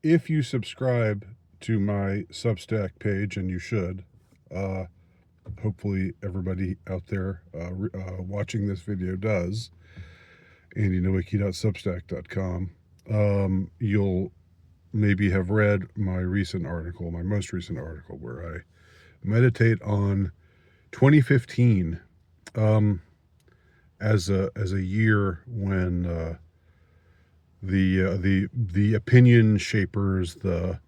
if you subscribe to my Substack page, and you should, uh, hopefully everybody out there watching this video does, andynowicki.substack.com, you'll maybe have read my most recent article, where I meditate on 2015 as a year when the opinion shapers, the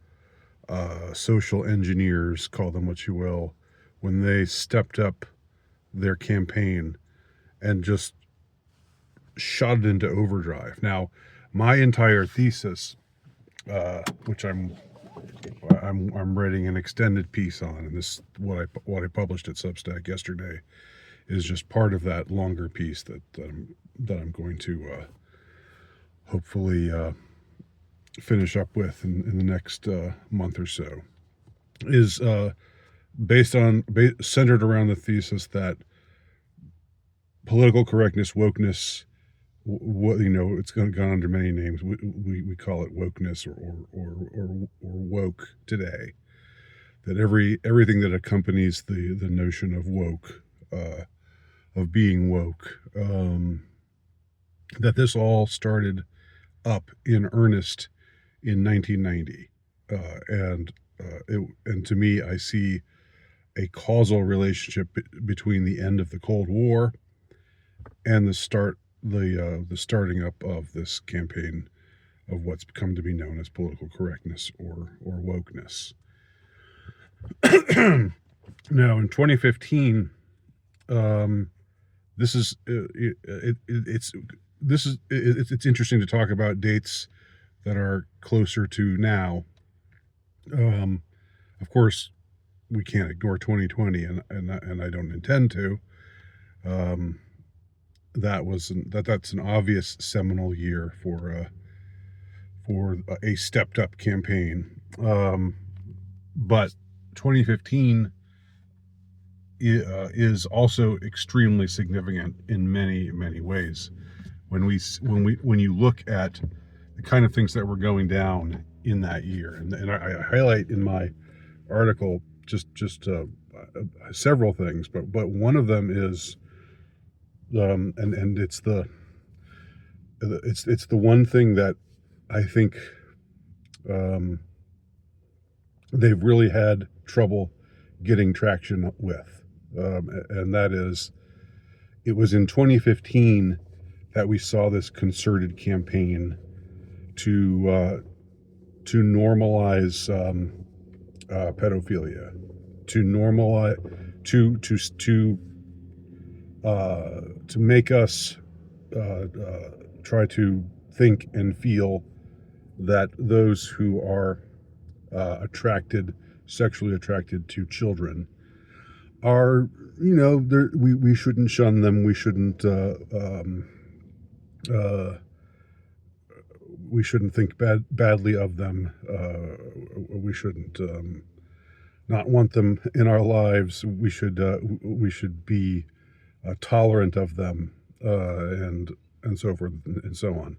social engineers, call them what you will, when they stepped up their campaign and just shot it into overdrive. Now, my entire thesis, which I'm writing an extended piece on, and this what I published at Substack yesterday, is just part of that longer piece that I'm going to hopefully finish up with in the next month or so, is centered around the thesis that political correctness, wokeness, it's gone under many names. We call it wokeness or woke today. That everything that accompanies the notion of woke, of being woke, that this all started up in earnest in 1990, and to me, I see a causal relationship between the end of the Cold War and the starting up of this campaign of what's come to be known as political correctness or wokeness. Now, in 2015, it's interesting to talk about dates that are closer to now. Of course, we can't ignore 2020, and I don't intend to. That's an obvious seminal year for a stepped up campaign. But 2015 is also extremely significant in many ways. When you look at the kind of things that were going down in that year, and I highlight in my article just several things, but one of them is, and it's the one thing that I think they've really had trouble getting traction with, and that is, it was in 2015 that we saw this concerted campaign to normalize pedophilia, to normalize to make us try to think and feel that those who are sexually attracted to children are, we shouldn't shun them. We shouldn't think badly of them. We shouldn't not want them in our lives. We should be tolerant of them, and so forth and so on.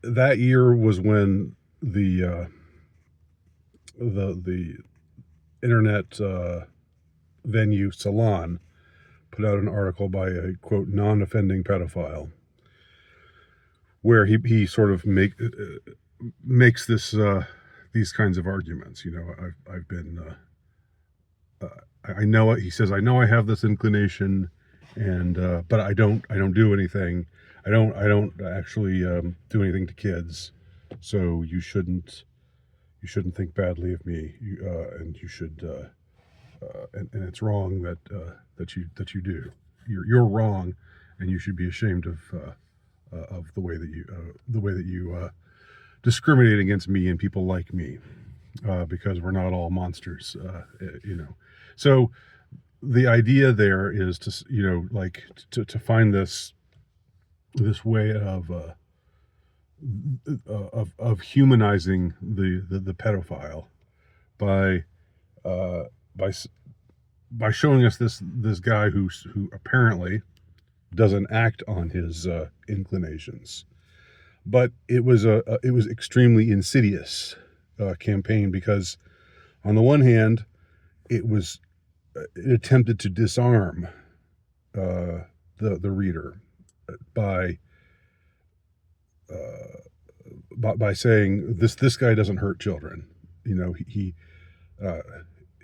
That year was when the internet venue Salon put out an article by a, quote, non-offending pedophile, where he sort of makes these kinds of arguments. I've been I know, he says, I know I have this inclination, and but I don't do anything. I don't actually do anything to kids, so you shouldn't think badly of me, and you should and it's wrong that you do. You're wrong, and you should be ashamed of the way that you discriminate against me and people like me, because we're not all monsters, So the idea there is to find this way of humanizing the pedophile by showing us this guy who apparently doesn't act on his inclinations, But it was extremely insidious campaign, because on the one hand, it attempted to disarm the reader by by saying this guy doesn't hurt children. You know, uh,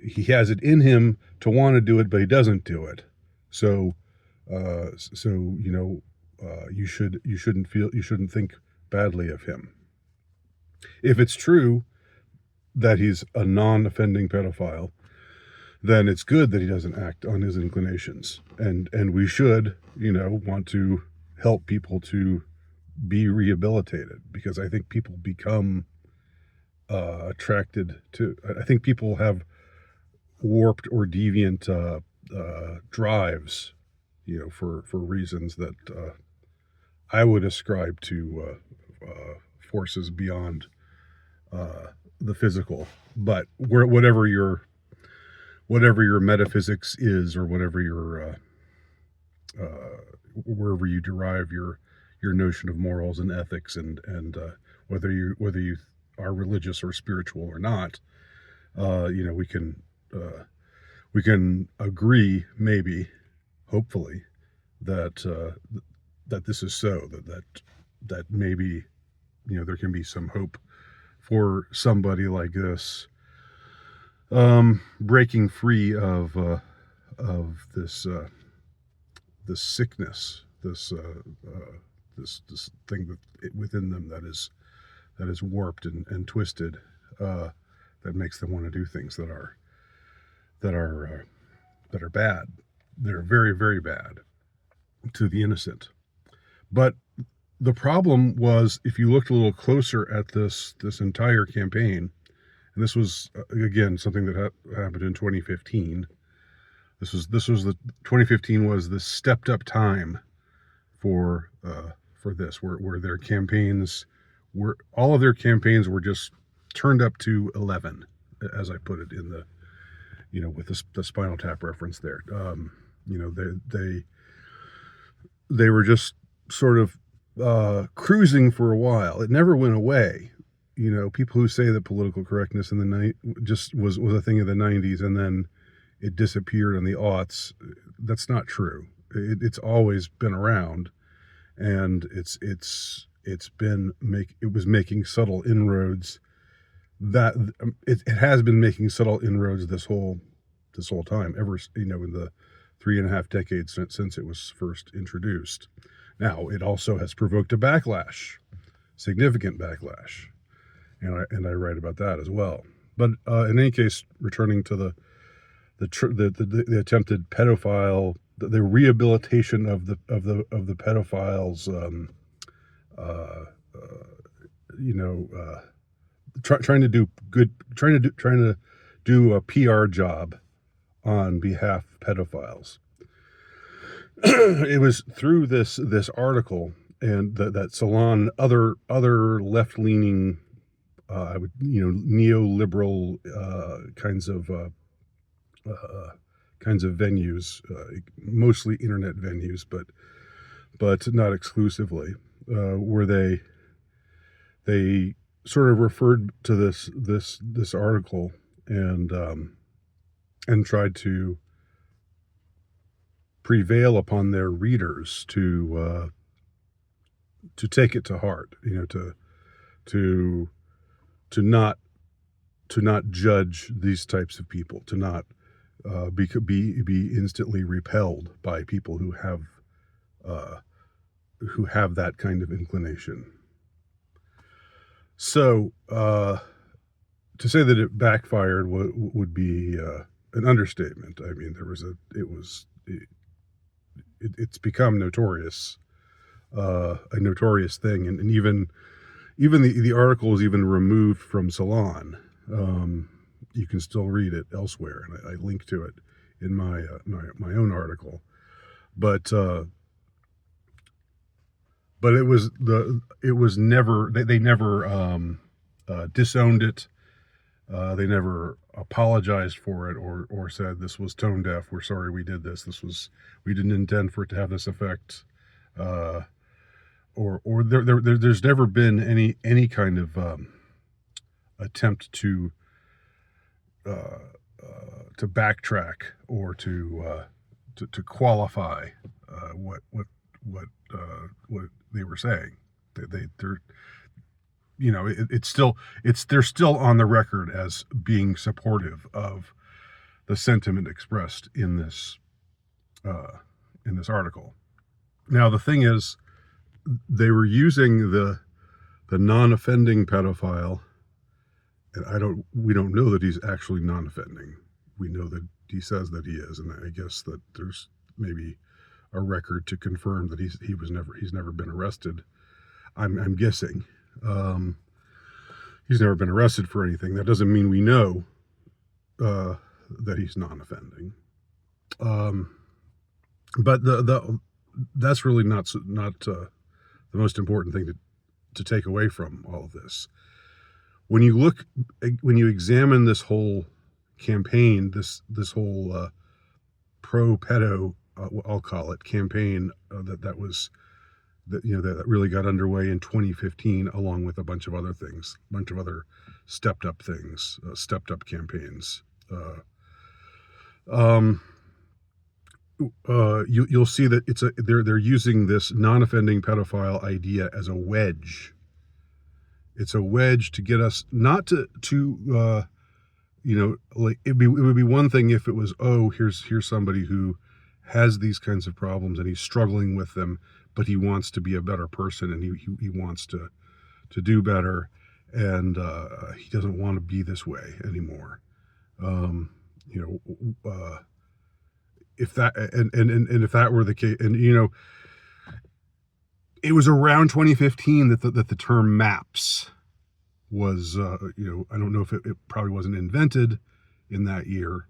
he has it in him to want to do it, but he doesn't do it. So you know, you shouldn't think badly of him. If it's true that he's a non-offending pedophile, then it's good that he doesn't act on his inclinations, and we should, you know, want to help people to be rehabilitated, because I think people become attracted to. I think people have warped or deviant drives, you know, for reasons that I would ascribe to forces beyond the physical. But whatever your metaphysics is, or whatever your wherever you derive your notion of morals and ethics, and whether you are religious or spiritual or not, you know, we can agree, maybe, hopefully, that that this is so, that maybe, you know, there can be some hope for somebody like this breaking free of this this sickness, this thing within them that is warped and twisted, that makes them want to do things that are bad. They're very, very bad to the innocent. But the problem was, if you looked a little closer at this entire campaign, and this was again something that happened in 2015. This was the 2015 was the stepped up time for this, where their campaigns were, all of their campaigns were just turned up to 11, as I put it in the, you know, with the Spinal Tap reference there. You know, they were just sort of cruising for a while. It never went away. You know, people who say that political correctness in the night just was a thing of the 90s, and then it disappeared in the aughts. That's not true. It's always been around, and it was making subtle inroads. That it has been making subtle inroads this whole time, ever, you know, in the 3.5 decades since it was first introduced. Now, it also has provoked a backlash, significant backlash, and I write about that as well. But in any case, returning to the attempted pedophile, the rehabilitation of the pedophiles, you know, trying to do a PR job on behalf of pedophiles. It was through this article, and that Salon, other left-leaning, neoliberal kinds of venues, mostly internet venues, but not exclusively, where they sort of referred to this article, and tried to prevail upon their readers to take it to heart, you know, to not judge these types of people, to not be instantly repelled by people who have that kind of inclination. So to say that it backfired would be an understatement. I mean, it's become notorious, a notorious thing, and even the article was even removed from Salon. You can still read it elsewhere, and I link to it in my own article. But it was never, they never disowned it. They never apologized for it, or said this was tone deaf. We're sorry we did this. We didn't intend for it to have this effect, or there's never been any kind of attempt uh, to backtrack or to qualify what they were saying. They're they're still on the record as being supportive of the sentiment expressed in this article. Now the thing is, they were using the non-offending pedophile, and we don't know that he's actually non-offending. We know that he says that he is, and I guess that there's maybe a record to confirm that he's never been arrested. I'm guessing. He's never been arrested for anything. That doesn't mean we know that he's non-offending. But that's really not the most important thing to take away from all of this. When you examine this whole campaign, this whole pro-pedo, I'll call it, campaign that really got underway in 2015, along with a bunch of other things, a bunch of other stepped up things, stepped up campaigns. You'll see that they're using this non-offending pedophile idea as a wedge. It's a wedge to get us not to like it would be one thing if it was, oh, here's somebody who has these kinds of problems and he's struggling with them, but he wants to be a better person and he wants to do better, and he doesn't want to be this way anymore. If that and if that were the case, and it was around 2015 that the term MAPS was, I don't know if it probably wasn't invented in that year.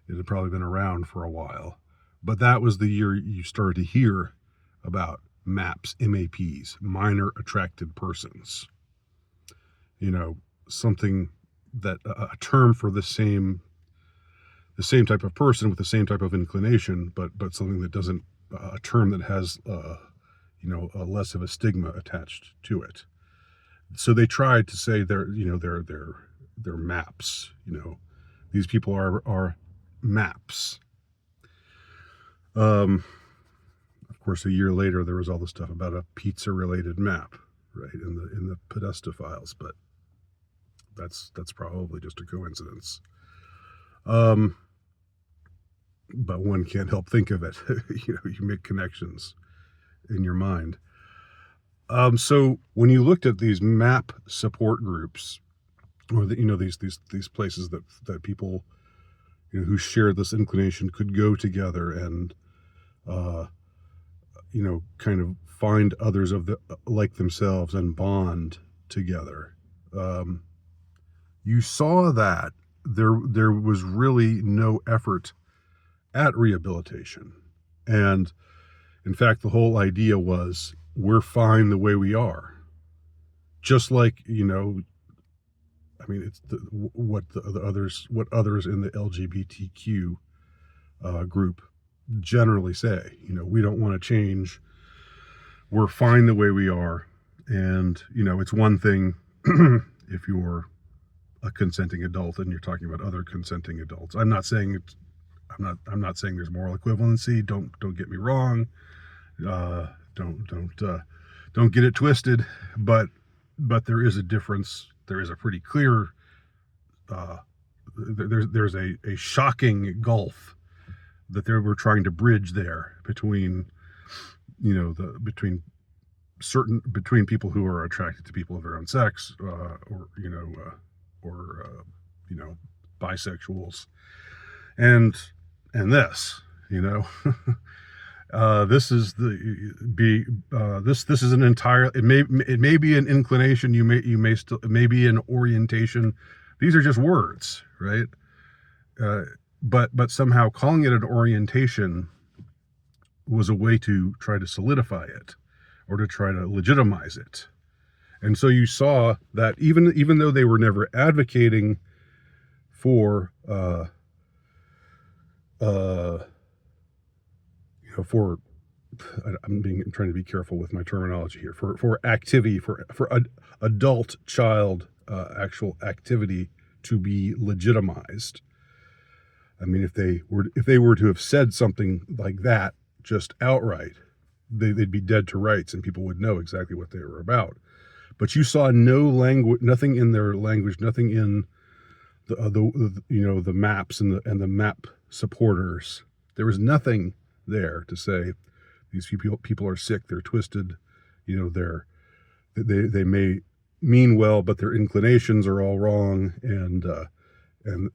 It had probably been around for a while, but that was the year you started to hear about MAPs, MAPs, minor attracted persons. Something that a term for the same type of person with the same type of inclination, but something that doesn't, a term that has less of a stigma attached to it. So they tried to say they're MAPs. These people are MAPs. Of course, a year later there was all this stuff about a pizza-related MAP, right, in the Podesta files, but that's probably just a coincidence. But one can't help think of it. You make connections in your mind. So when you looked at these MAP support groups, or these places that people who share this inclination could go together and kind of find others like themselves and bond together, you saw that there was really no effort at rehabilitation. And in fact, the whole idea was, we're fine the way we are. Just like, it's what others in the LGBTQ group generally say. We don't want to change. We're fine the way we are. And, it's one thing if you're a consenting adult and you're talking about other consenting adults. I'm not saying there's moral equivalency. Don't get me wrong. Don't get it twisted. But there is a difference. There is a pretty clear. There's a shocking gulf that they were trying to bridge there between between people who are attracted to people of their own sex, or bisexuals, and this. This is this is an entire. It may be an inclination. It may be an orientation. These are just words, right? But somehow calling it an orientation was a way to try to solidify it, or to try to legitimize it. And so you saw that even though they were never advocating for I'm trying to be careful with my terminology here, for activity, for adult child actual activity to be legitimized. I mean, if they were to have said something like that just outright, they'd be dead to rights and people would know exactly what they were about. But you saw no language, nothing in their language, nothing in the maps and the map supporters. There was nothing there to say these people are sick, they're twisted, they may mean well, but their inclinations are all wrong, and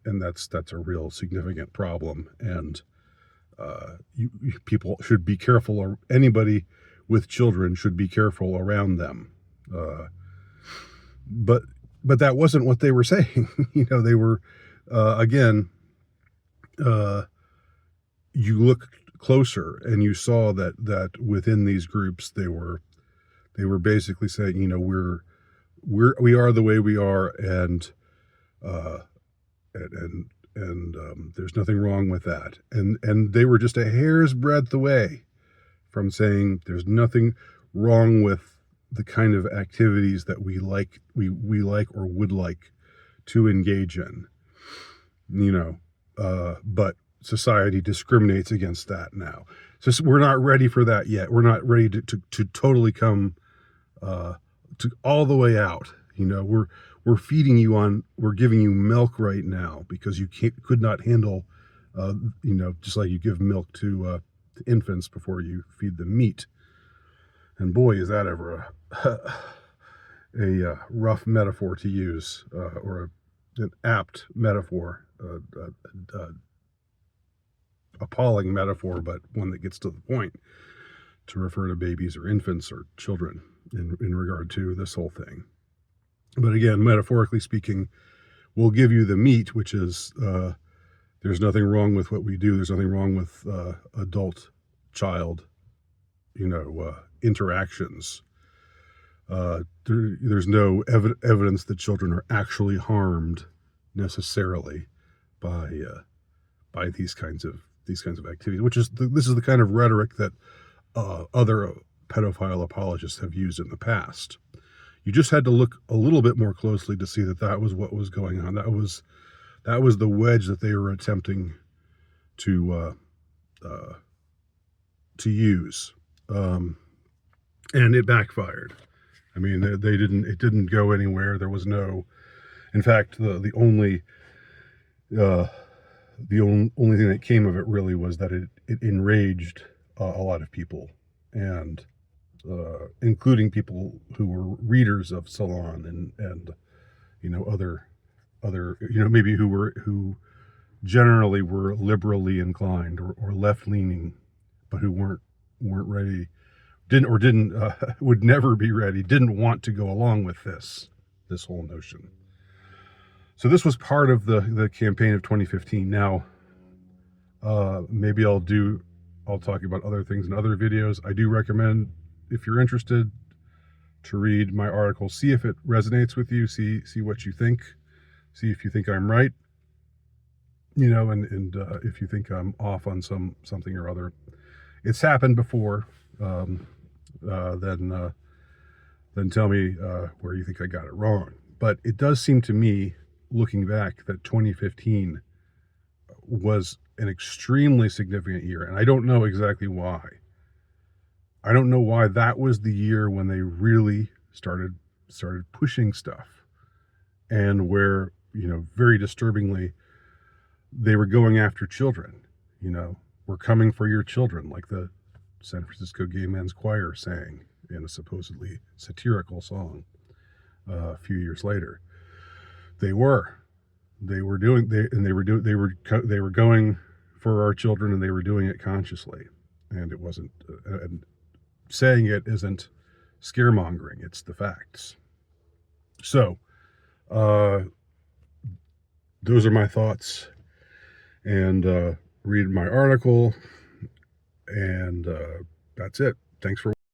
that's a real significant problem. And people should be careful, or anybody with children should be careful around them. But that wasn't what they were saying. They were, again, you look closer and you saw that within these groups they were basically saying, we are the way we are, and there's nothing wrong with that. And they were just a hair's breadth away from saying there's nothing wrong with the kind of activities that we like or would like to engage in. But society discriminates against that now. So we're not ready for that yet. We're not ready to totally come to all the way out. We're feeding you we're giving you milk right now because you could not handle, just like you give milk to infants before you feed them meat. And boy, is that ever a rough metaphor to use, or an apt metaphor, appalling metaphor, but one that gets to the point, to refer to babies or infants or children in regard to this whole thing. But again, metaphorically speaking, we'll give you the meat, which is there's nothing wrong with what we do. There's nothing wrong with adult-child, interactions. There's no evidence that children are actually harmed necessarily by these kinds of activities. This is the kind of rhetoric that other pedophile apologists have used in the past. You just had to look a little bit more closely to see that was what was going on. That was the wedge that they were attempting to use, and it backfired. I mean, it didn't go anywhere. There was no, in fact, the only thing that came of it really was that it enraged a lot of people, and including people who were readers of Salon and other maybe who generally were liberally inclined or left leaning, but who weren't ready, would never be ready, didn't want to go along with this whole notion. So this was part of the campaign of 2015. Now, maybe I'll talk about other things in other videos. I do recommend, if you're interested, to read my article, see if it resonates with you, see what you think, see if you think I'm right, and if you think I'm off on something or other. It's happened before. Then tell me where you think I got it wrong. But it does seem to me, looking back, that 2015 was an extremely significant year, and I don't know exactly why. I don't know why that was the year when they really started pushing stuff, and where, very disturbingly, they were going after children. We're coming for your children, like the San Francisco Gay Men's Choir sang in a supposedly satirical song a few years later. They were going for our children, and they were doing it consciously, and it wasn't. And saying it isn't scaremongering; it's the facts. So, those are my thoughts, and read my article, and that's it. Thanks for